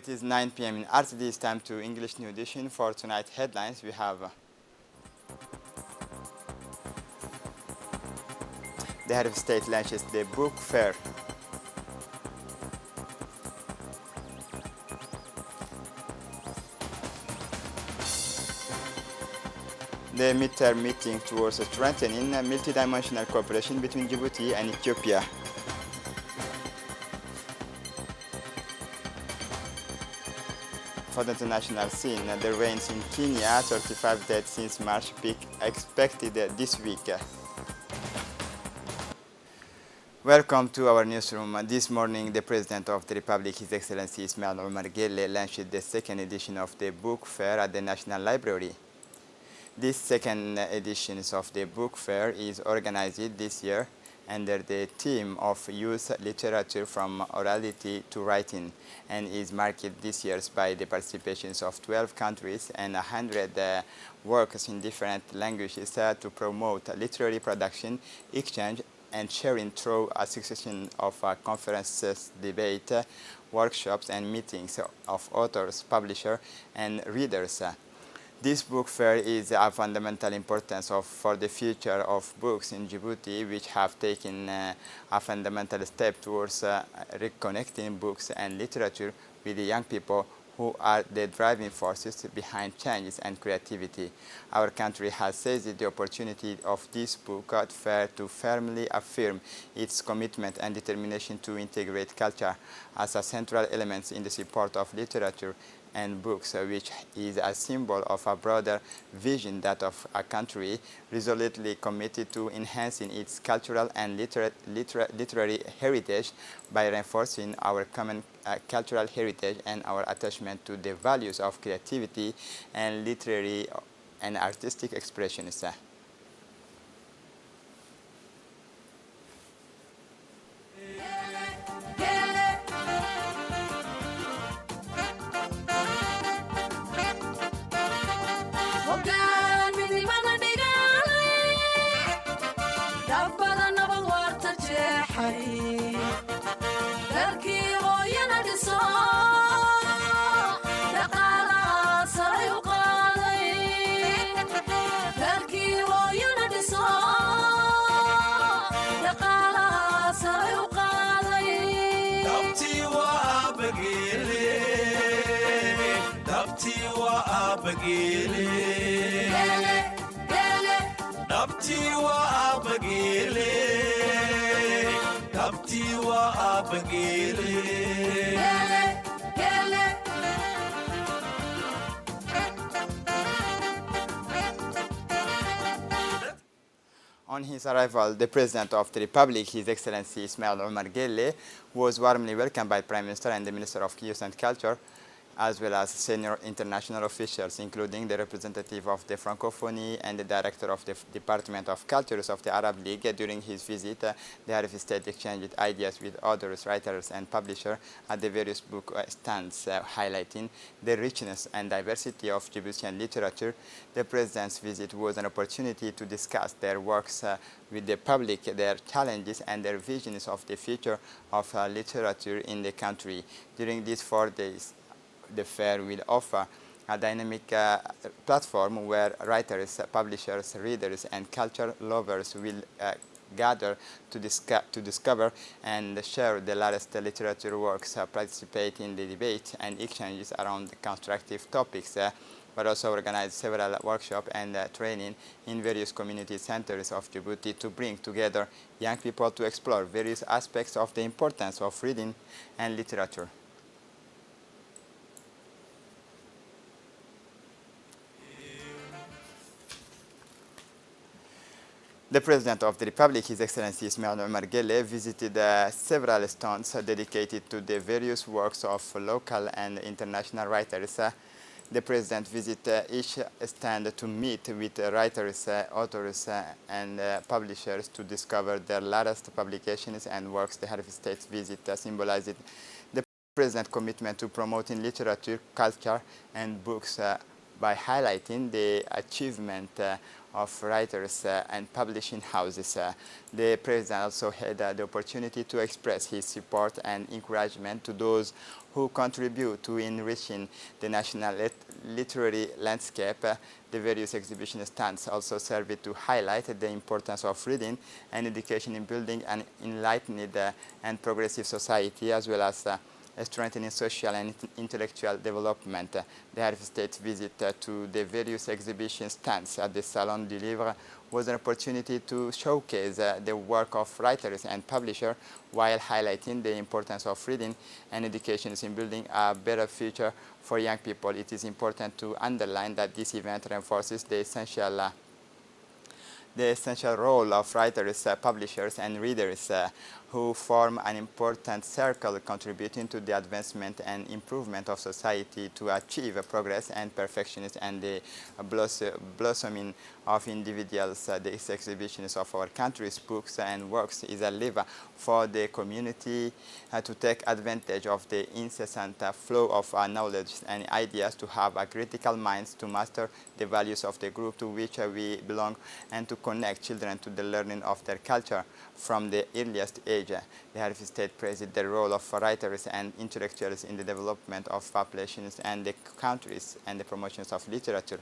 it is 9 p.m. in RTD. It's time to English New Edition. For tonight's headlines, we have the head of state launches the book fair. The midterm meeting towards strengthening multidimensional cooperation between Djibouti and Ethiopia. For the international scene, the rains in Kenya, 35 dead since March peak expected this week. Welcome to our newsroom. This morning, the President of the Republic, His Excellency Ismail Omar Guelleh, launched the second edition of the book fair at the National Library. This second edition of the book fair is organized this year under the theme of Youth Literature from Orality to Writing, and is marked this year by the participations of 12 countries and 100 works in different languages to promote literary production, exchange, and sharing through a succession of conferences, debate, workshops, and meetings of authors, publishers, and readers. This book fair is of fundamental importance for the future of books in Djibouti, which have taken a fundamental step towards reconnecting books and literature with the young people who are the driving forces behind changes and creativity. Our country has seized the opportunity of this book fair to firmly affirm its commitment and determination to integrate culture as a central element in the support of literature and books, which is a symbol of a broader vision, that of a country resolutely committed to enhancing its cultural and literary heritage by reinforcing our common cultural heritage and our attachment to the values of creativity and literary and artistic expressions. On his arrival, the President of the Republic, His Excellency Ismail Omar Guelleh, was warmly welcomed by Prime Minister and the Minister of Youth and Culture, as well as senior international officials, including the representative of the Francophonie and the director of the Department of Cultures of the Arab League. During his visit, the head of state exchanged ideas with authors, writers, and publishers at the various book stands, highlighting the richness and diversity of Djiboutian literature. The President's visit was an opportunity to discuss their works with the public, their challenges, and their visions of the future of literature in the country. During these 4 days, the fair will offer a dynamic platform where writers, publishers, readers, and culture lovers will gather to discover and share the latest literature works, participate in the debate and exchanges around constructive topics, but also organize several workshops and training in various community centers of Djibouti to bring together young people to explore various aspects of the importance of reading and literature. The President of the Republic, His Excellency Ismail Omar Guelleh, visited several stands dedicated to the various works of local and international writers. The President visited each stand to meet with writers, authors, and publishers to discover their latest publications and works. The head of state's visit symbolized the President's commitment to promoting literature, culture, and books by highlighting the achievement of writers and publishing houses. The President also had the opportunity to express his support and encouragement to those who contribute to enriching the national literary landscape. The various exhibition stands also served to highlight the importance of reading and education in building an enlightened and progressive society, as well as strengthening social and intellectual development. The head of state visit to the various exhibition stands at the Salon du Livre was an opportunity to showcase the work of writers and publishers while highlighting the importance of reading and education in building a better future for young people. It is important to underline that this event reinforces the essential role of writers, publishers, and readers who form an important circle contributing to the advancement and improvement of society to achieve progress and perfection and the blossoming of individuals. These exhibitions of our country's books and works is a lever for the community to take advantage of the incessant flow of knowledge and ideas, to have a critical minds, to master the values of the group to which we belong, and to connect children to the learning of their culture from the earliest age. The head of state praised the role of writers and intellectuals in the development of populations and the countries and the promotions of literature.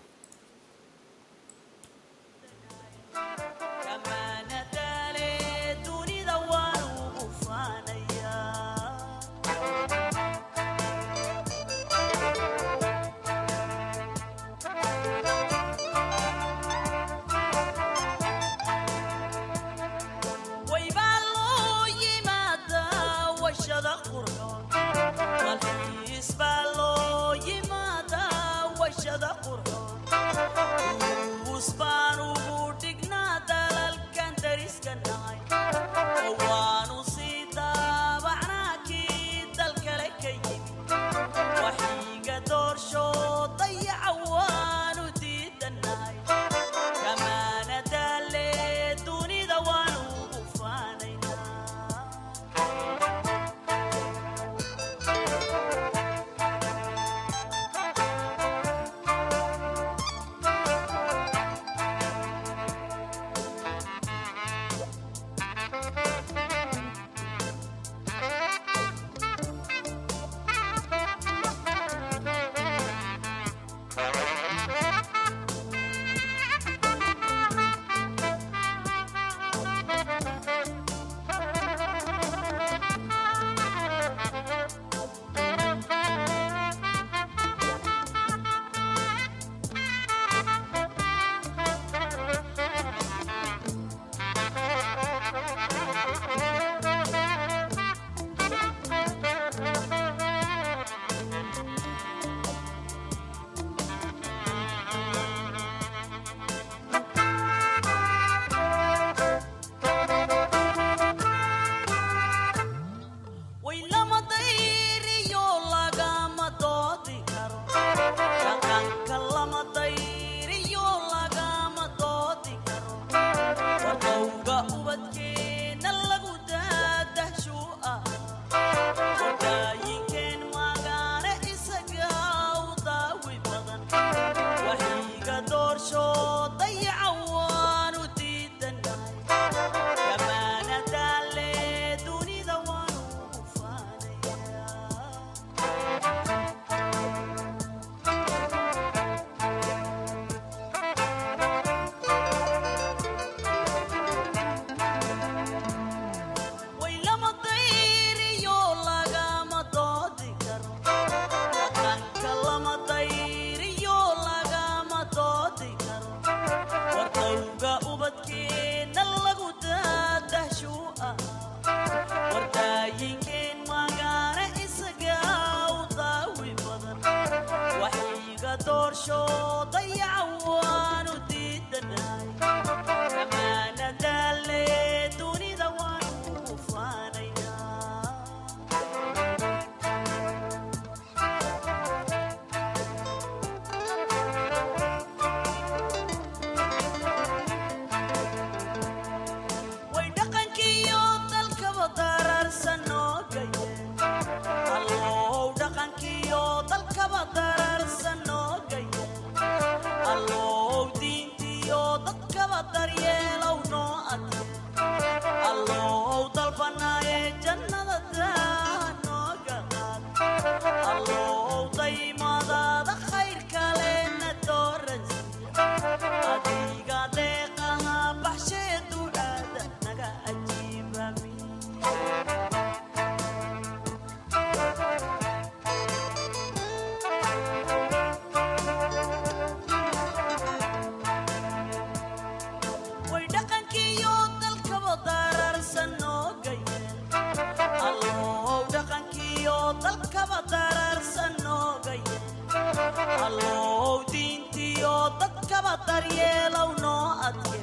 daryeelow noo adke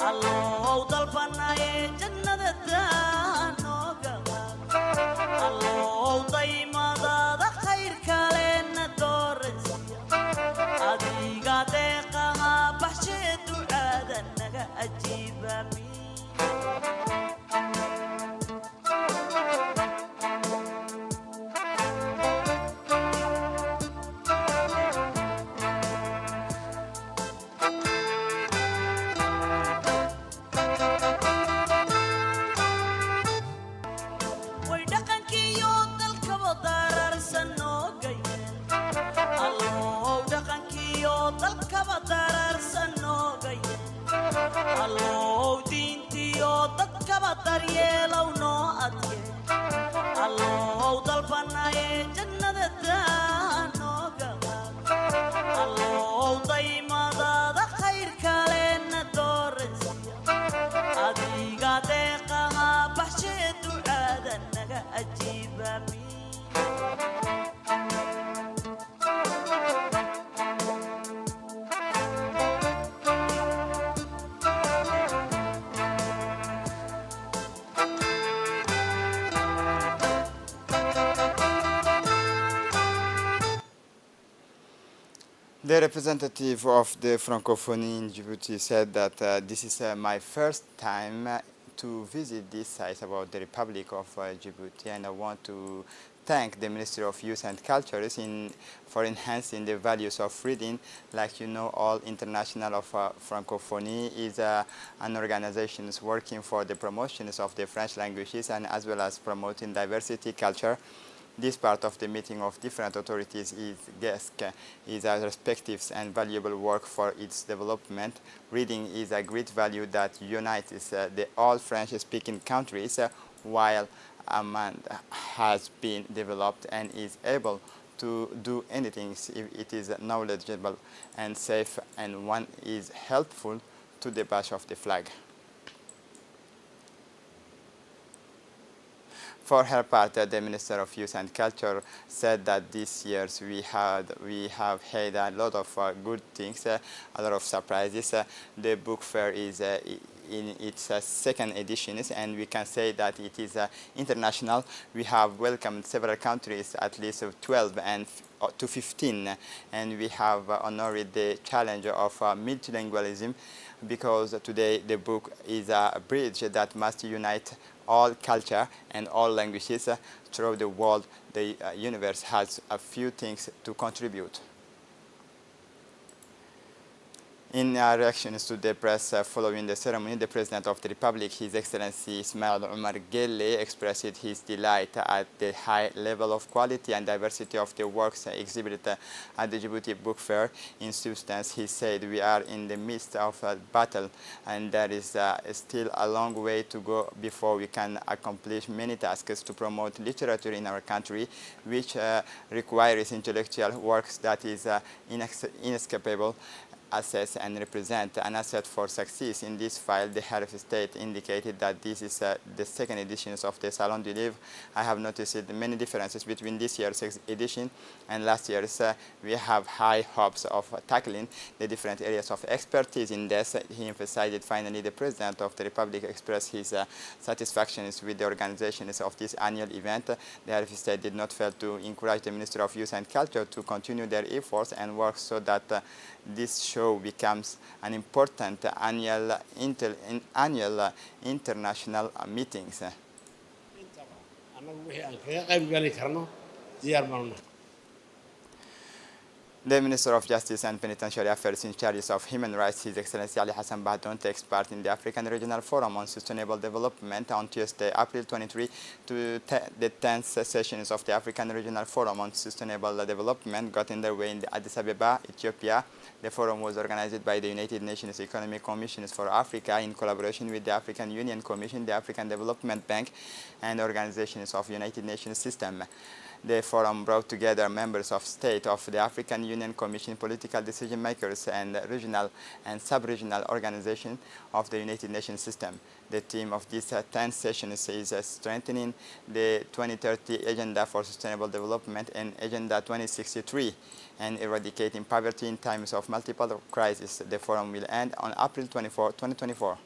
allow dalbanaye jannada nooga allow daymadaada khayrka leena dooraysiya adiga deeqaha baxshee ducaada naga ajiibami allow diintiyo dadkaba daryeelow noo adke allow dalbanaye jannada nooga allow daymadaada khayrka leena dooraysiya adiga deeqaha baxshee ducaada naga ajiibami The representative of the Francophonie in Djibouti said that this is my first time to visit this site about the Republic of Djibouti, and I want to thank the Ministry of Youth and Culture for enhancing the values of reading. Like you know, All International of Francophonie is an organization working for the promotions of the French languages and as well as promoting diversity culture. This part of the meeting of different authorities is a respective and valuable work for its development. Reading is a great value that unites the all French-speaking countries, while a man has been developed and is able to do anything if it is knowledgeable and safe, and one is helpful to the bash of the flag. For her part, the Minister of Youth and Culture said that this year we have had a lot of good things, a lot of surprises. The book fair is in its second edition, and we can say that it is international. We have welcomed several countries, at least 12 and to 15, and we have honored the challenge of multilingualism, because today the book is a bridge that must unite all culture and all languages throughout the world. The universe has a few things to contribute. In reactions to the press following the ceremony, the President of the Republic, His Excellency Ismail Omar Guelleh, expressed his delight at the high level of quality and diversity of the works exhibited at the Djibouti Book Fair. In substance, he said, "We are in the midst of a battle, and there is still a long way to go before we can accomplish many tasks to promote literature in our country, which requires intellectual works that is inescapable assets and represent an asset for success." In this file, the head of state indicated that this is the second edition of the Salon du Livre. I have noticed many differences between this year's edition and last year's. We have high hopes of tackling the different areas of expertise in this. He emphasized finally the President of the Republic expressed his satisfactions with the organizations of this annual event. The head of state did not fail to encourage the Ministry of Youth and Culture to continue their efforts and work so that this show becomes an important annual international meetings. The Minister of Justice and Penitentiary Affairs in charge of Human Rights, His Excellency Ali Hassan Bahdon, takes part in the African Regional Forum on Sustainable Development on Tuesday, April 23, to the 10th sessions of the African Regional Forum on Sustainable Development got underway in Addis Ababa, Ethiopia. The forum was organized by the United Nations Economic Commission for Africa in collaboration with the African Union Commission, the African Development Bank, and organizations of United Nations system. The forum brought together members of state of the African Union Commission, political decision makers, and regional and sub-regional organizations of the United Nations system. The theme of this 10th session is strengthening the 2030 Agenda for Sustainable Development and Agenda 2063 and eradicating poverty in times of multiple crises. The forum will end on April 24, 2024.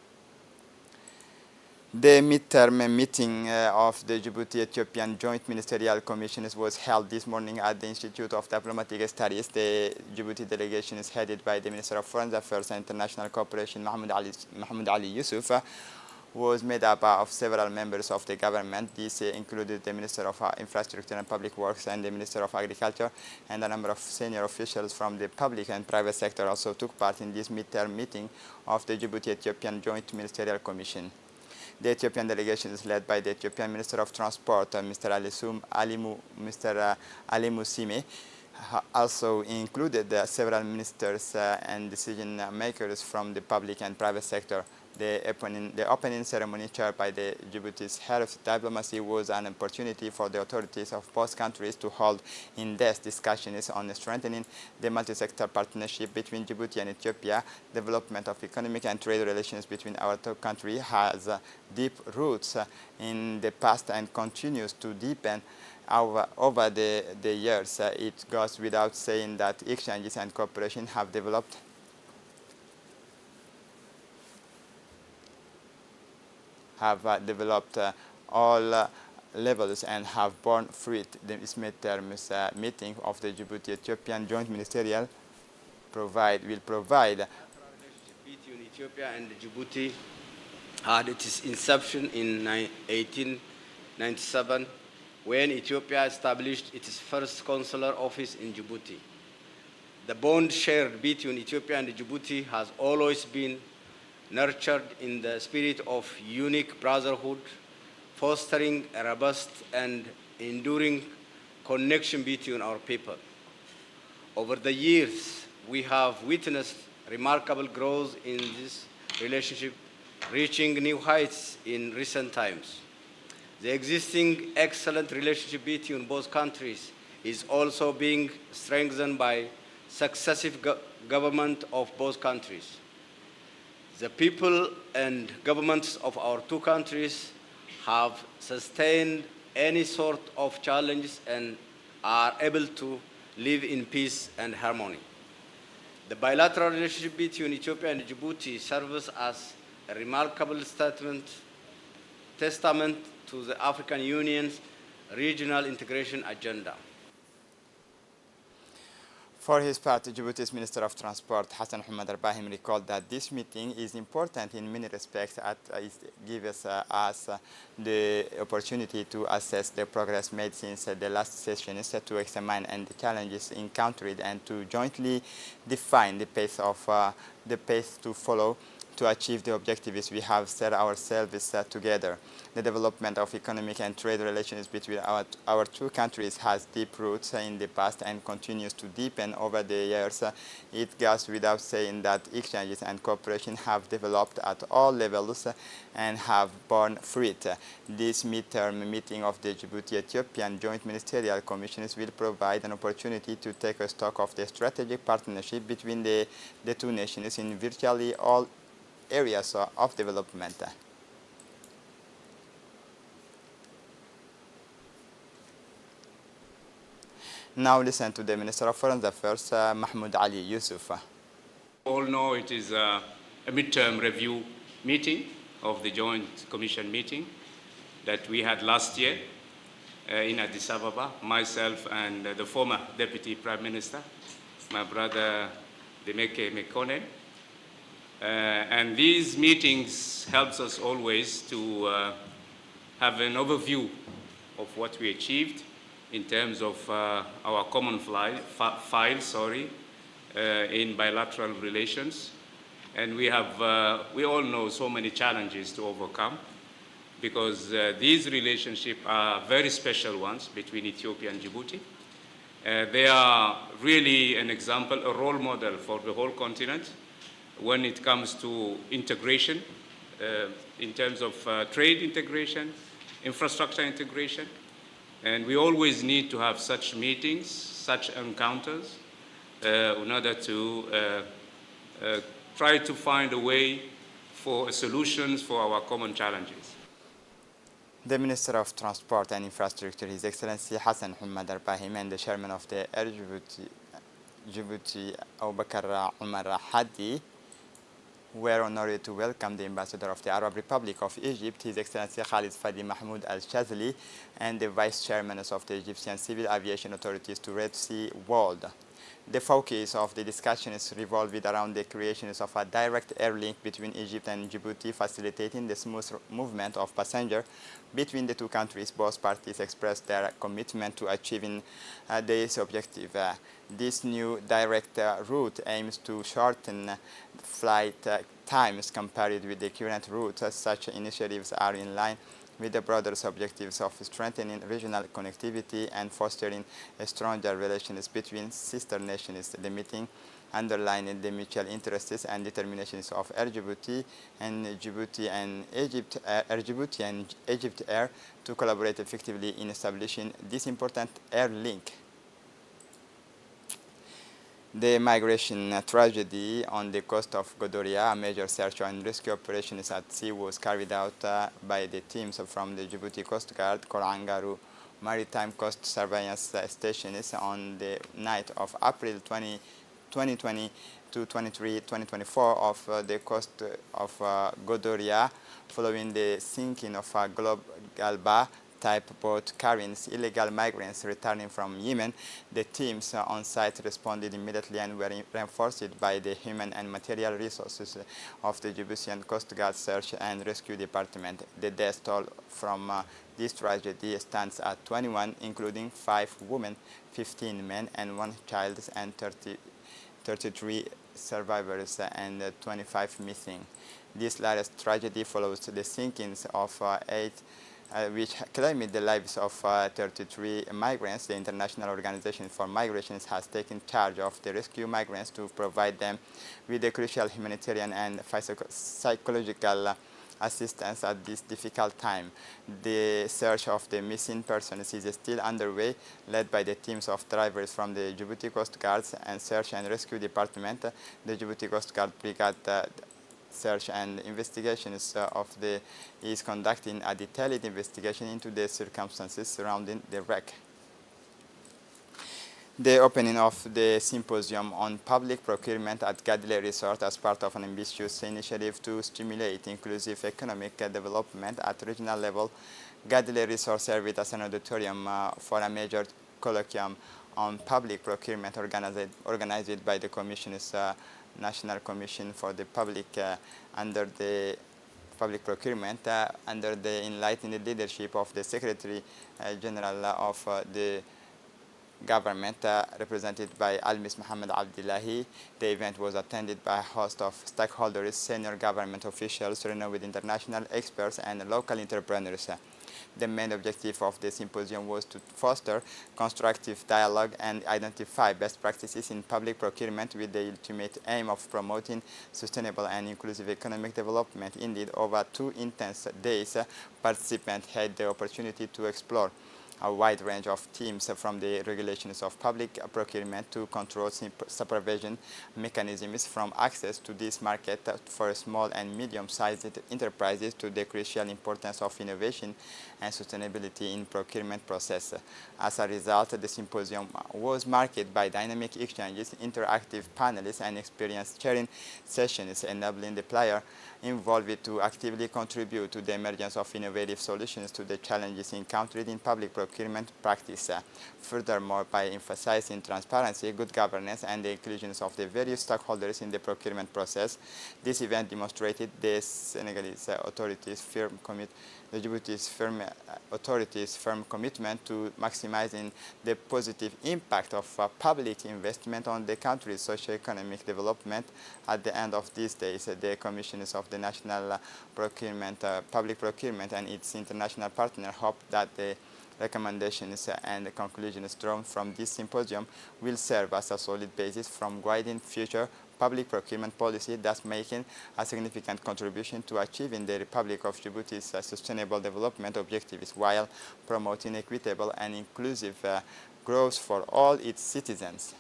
The midterm meeting of the Djibouti-Ethiopian Joint Ministerial Commissions was held this morning at the Institute of Diplomatic Studies. The Djibouti delegation is headed by the Minister of Foreign Affairs and International Cooperation, Mahmoud Ali Yusuf, was made up of several members of the government. These included the Minister of Infrastructure and Public Works and the Minister of Agriculture, and a number of senior officials from the public and private sector also took part in this midterm meeting of the Djibouti-Ethiopian Joint Ministerial Commission. The Ethiopian delegation is led by the Ethiopian Minister of Transport, Mr. Ali Musime. Also included several ministers and decision makers from the public and private sector. The opening ceremony chaired by the Djibouti's head of diplomacy was an opportunity for the authorities of both countries to hold in-depth discussions on strengthening the multi-sector partnership between Djibouti and Ethiopia. Development of economic and trade relations between our two countries has deep roots in the past and continues to deepen over the years. It goes without saying that exchanges and cooperation have developed all levels and have borne fruit. This midterm meeting of the Djibouti-Ethiopian Joint Ministerial will provide. The relationship between Ethiopia and Djibouti had its inception in 1897 when Ethiopia established its first consular office in Djibouti. The bond shared between Ethiopia and Djibouti has always been nurtured in the spirit of unique brotherhood, fostering a robust and enduring connection between our people. Over the years, we have witnessed remarkable growth in this relationship, reaching new heights in recent times. The existing excellent relationship between both countries is also being strengthened by successive government of both countries. The people and governments of our two countries have sustained any sort of challenges and are able to live in peace and harmony. The bilateral relationship between Ethiopia and Djibouti serves as a remarkable testament to the African Union's regional integration agenda. For his part, Djibouti's Minister of Transport, Hassan Hamad Al-Bahim, recalled that this meeting is important in many respects as it gives us the opportunity to assess the progress made since the last session, to examine the challenges encountered and to jointly define the pace to follow to achieve the objectives we have set ourselves together. The development of economic and trade relations between our two countries has deep roots in the past and continues to deepen over the years. It goes without saying that exchanges and cooperation have developed at all levels and have borne fruit. This midterm meeting of the Djibouti-Ethiopian Joint Ministerial Commissions will provide an opportunity to take a stock of the strategic partnership between the two nations in virtually all areas of development. Now listen to the Minister of Foreign Affairs, Mahmoud Ali Yusuf. All know it is a midterm review meeting of the Joint Commission meeting that we had last year in Addis Ababa, myself and the former Deputy Prime Minister, my brother Demeke Mekonnen. And these meetings helps us always to have an overview of what we achieved in terms of our common file, in bilateral relations. And we all know so many challenges to overcome because these relationships are very special ones between Ethiopia and Djibouti. They are really an example, a role model for the whole continent when it comes to integration, in terms of trade integration, infrastructure integration, And we always need to have such meetings, such encounters, in order to try to find a way for solutions for our common challenges. The Minister of Transport and Infrastructure, His Excellency Hassan Hamad Al-Bahim, and the Chairman of the Air Djibouti, Abubakar Umar Hadi, were honored to welcome the Ambassador of the Arab Republic of Egypt, His Excellency Khalid Fadi Mahmoud Al-Shazali, and the Vice Chairman of the Egyptian Civil Aviation Authorities to Red Sea World. The focus of the discussions revolved around the creation of a direct air link between Egypt and Djibouti, facilitating the smooth movement of passengers between the two countries. Both parties expressed their commitment to achieving this objective. This new direct route aims to shorten flight times compared with the current route. Such initiatives are in line with the broader objectives of strengthening regional connectivity and fostering stronger relations between sister nations. The meeting underlined the mutual interests and determinations of Air Djibouti and Egypt Air to collaborate effectively in establishing this important air link. The migration tragedy on the coast of Godoria, a major search and rescue operations at sea, was carried out by the teams from the Djibouti Coast Guard, Korangaru Maritime Coast Surveillance Stations on the night of April 2020 to 2024 of the coast of Godoria, following the sinking of a Globe Galba type boat carrying illegal migrants returning from Yemen. The teams on site responded immediately and were reinforced by the human and material resources of the Djiboutian Coast Guard Search and Rescue Department. The death toll from this tragedy stands at 21, including 5 women, 15 men, and 1 child, and 33 survivors and 25 missing. This latest tragedy follows the sinkings of 8 which claimed the lives of 33 migrants. The International Organization for Migration has taken charge of the rescue migrants to provide them with the crucial humanitarian and psychological assistance at this difficult time. The search of the missing persons is still underway, led by the teams of divers from the Djibouti Coast Guards and Search and Rescue Department. The Djibouti Coast Guard Brigade Search and Investigations is conducting a detailed investigation into the circumstances surrounding the wreck. The opening of the symposium on public procurement at Gadle Resort as part of an ambitious initiative to stimulate inclusive economic development at regional level. Gadle Resort served as an auditorium for a major colloquium on public procurement organized by the Commission's National Commission for the Public under the Public Procurement under the enlightened leadership of the Secretary General of the government, represented by Almis Mohammed Abdullahi. The event was attended by a host of stakeholders, senior government officials, renowned international experts, and local entrepreneurs. The main objective of the symposium was to foster constructive dialogue and identify best practices in public procurement with the ultimate aim of promoting sustainable and inclusive economic development. Indeed, over 2 intense days, participants had the opportunity to explore a wide range of themes, from the regulations of public procurement to control supervision mechanisms, from access to this market for small and medium-sized enterprises to the crucial importance of innovation and sustainability in procurement process. As a result, the symposium was marked by dynamic exchanges, interactive panels, and experience sharing sessions, enabling the player involved to actively contribute to the emergence of innovative solutions to the challenges encountered in public procurement practice. Furthermore, by emphasizing transparency, good governance, and the inclusion of the various stakeholders in the procurement process, this event demonstrated the Senegalese authorities' the Djibouti's authorities' firm commitment to maximizing the positive impact of public investment on the country's socio-economic development. At the end of these days, the commissioners of the National Procurement, Public Procurement, and its international partner hope that the recommendations and the conclusions drawn from this symposium will serve as a solid basis from guiding future public procurement policy, thus making a significant contribution to achieving the Republic of Djibouti's sustainable development objectives while promoting equitable and inclusive growth for all its citizens.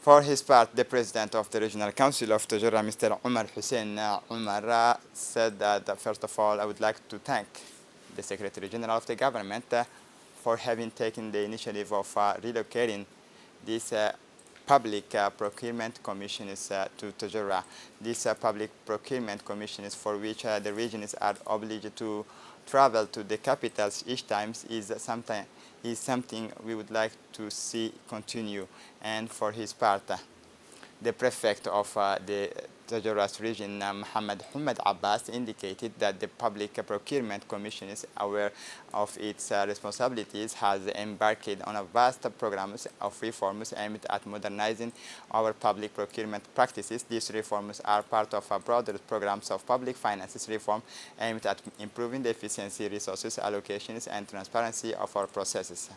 For his part, the president of the Regional Council of Tajura, Mr. Omar Hussein Umar, said that, first of all, I would like to thank the Secretary General of the government for having taken the initiative of relocating this public procurement commissions to Tajura. These public procurement commissions for which the regions are obliged to travel to the capitals each time is something we would like to see continue. And for his part, the prefect of the Tajura's region, Muhammad Hamad Abbas, indicated that the Public Procurement Commission is aware of its responsibilities, has embarked on a vast program of reforms aimed at modernizing our public procurement practices. These reforms are part of a broader programs of public finances reform aimed at improving the efficiency, resources allocations, and transparency of our processes.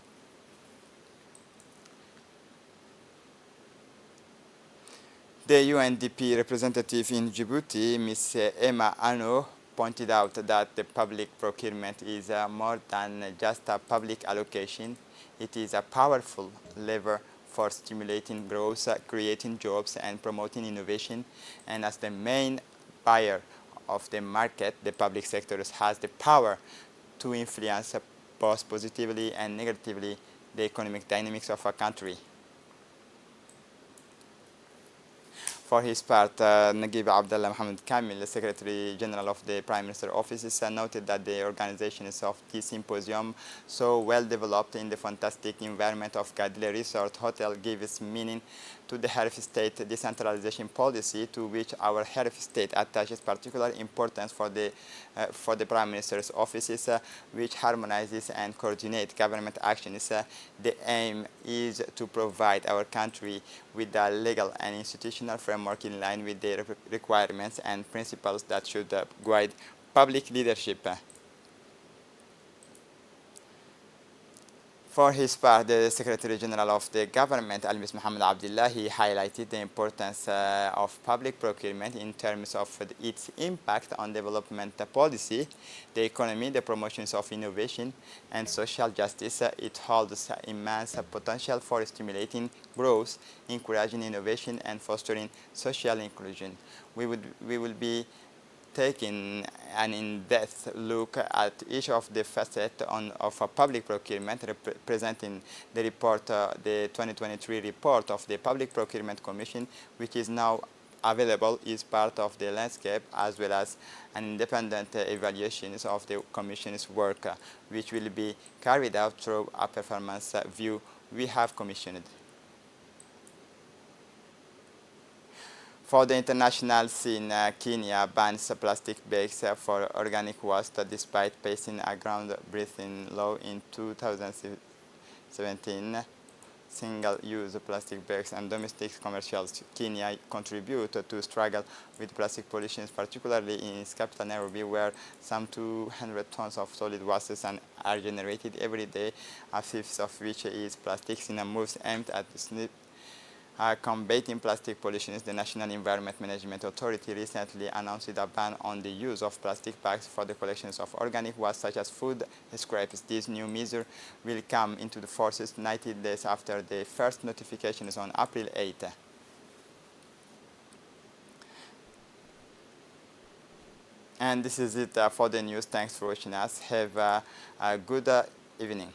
The UNDP representative in Djibouti, Ms. Emma Ano, pointed out that the public procurement is more than just a public allocation. It is a powerful lever for stimulating growth, creating jobs, and promoting innovation. And as the main buyer of the market, the public sector has the power to influence both positively and negatively the economic dynamics of a country. For his part, Naguib Abdullah Mohamed Kamil, the Secretary General of the Prime Minister's Office, noted that the organizations of this symposium, so well developed in the fantastic environment of Gadle Resort Hotel, gives meaning to the Health State decentralization policy, to which our Health State attaches particular importance for the Prime Minister's offices, which harmonizes and coordinates government actions. The aim is to provide our country with a legal and institutional framework in line with the requirements and principles that should guide public leadership. For his part, the Secretary General of the government, Almis Mohammed Abdullahi, highlighted the importance of public procurement in terms of its impact on development policy, the economy, the promotions of innovation, and social justice. It holds immense potential for stimulating growth, encouraging innovation, and fostering social inclusion. We will be taking an in-depth look at each of the facets of a public procurement, presenting the report, the 2023 report of the Public Procurement Commission, which is now available, is part of the landscape, as well as an independent evaluations of the Commission's work, which will be carried out through a performance view we have commissioned. For the international scene, Kenya bans plastic bags for organic waste despite passing a groundbreaking law in 2017. Single-use plastic bags and domestic commercials. Kenya contribute to struggle with plastic pollution, particularly in its capital Nairobi, where some 200 tons of solid wastes are generated every day, a fifth of which is plastics. In a move aimed at combating plastic pollution, the National Environment Management Authority recently announced a ban on the use of plastic bags for the collections of organic waste such as food scraps. This new measure will come into the force 90 days after the first notifications on April 8. And this is it for the news. Thanks for watching us. Have a good evening.